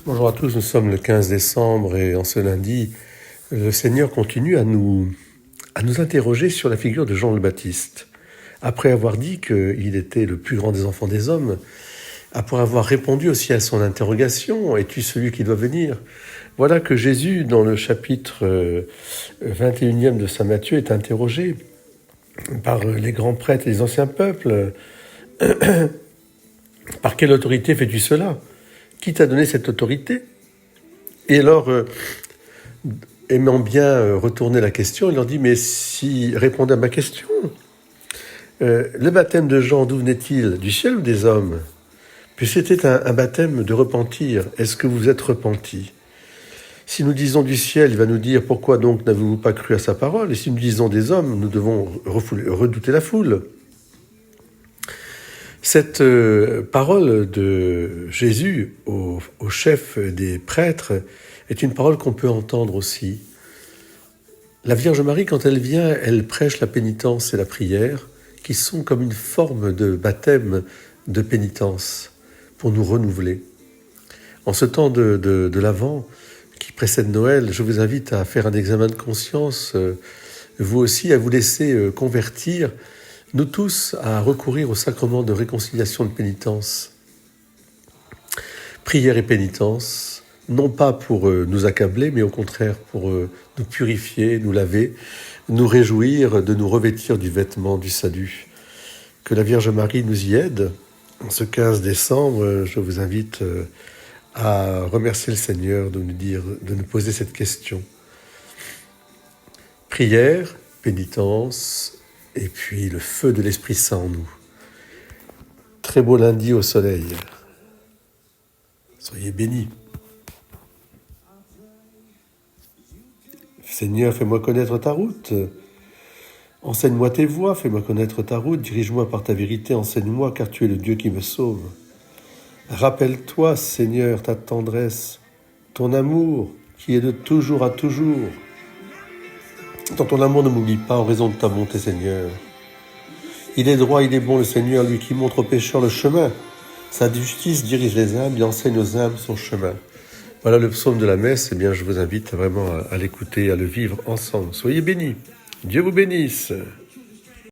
Bonjour à tous, nous sommes le 15 décembre et en ce lundi, le Seigneur continue à nous interroger sur la figure de Jean le Baptiste. Après avoir dit qu'il était le plus grand des enfants des hommes, après avoir répondu aussi à son interrogation, « Es-tu celui qui doit venir ?» Voilà que Jésus, dans le chapitre 21e de Saint Matthieu, est interrogé par les grands prêtres et les anciens peuples. « Par quelle autorité fais-tu cela ? Qui t'a donné cette autorité ?» Et alors, aimant bien retourner la question, il leur dit, mais si, répondez à ma question. Le baptême de Jean, d'où venait-il? Du ciel ou des hommes? Puis c'était un baptême de repentir. Est-ce que vous êtes repentis? Si nous disons du ciel, il va nous dire, pourquoi donc n'avez-vous pas cru à sa parole? Et si nous disons des hommes, nous devons redouter la foule. Cette parole de Jésus au chef des prêtres est une parole qu'on peut entendre aussi. La Vierge Marie, quand elle vient, elle prêche la pénitence et la prière, qui sont comme une forme de baptême de pénitence pour nous renouveler. En ce temps de l'Avent qui précède Noël, je vous invite à faire un examen de conscience, vous aussi, à vous laisser convertir, nous tous, à recourir au sacrement de réconciliation de pénitence. Prière et pénitence, non pas pour nous accabler, mais au contraire pour nous purifier, nous laver, nous réjouir de nous revêtir du vêtement du salut. Que la Vierge Marie nous y aide. En ce 15 décembre, je vous invite à remercier le Seigneur de nous poser cette question. Prière, pénitence, et puis le feu de l'Esprit Saint en nous. Très beau lundi au soleil. Soyez bénis. Seigneur, fais-moi connaître ta route. Enseigne-moi tes voies, fais-moi connaître ta route. Dirige-moi par ta vérité, enseigne-moi, car tu es le Dieu qui me sauve. Rappelle-toi, Seigneur, ta tendresse, ton amour, qui est de toujours à toujours. Dans ton amour, ne m'oublie pas en raison de ta bonté, Seigneur. Il est droit, il est bon, le Seigneur, lui qui montre aux pécheurs le chemin. Sa justice dirige les âmes, il enseigne aux âmes son chemin. Voilà le psaume de la messe. Eh bien, je vous invite vraiment à l'écouter, à le vivre ensemble. Soyez bénis. Dieu vous bénisse.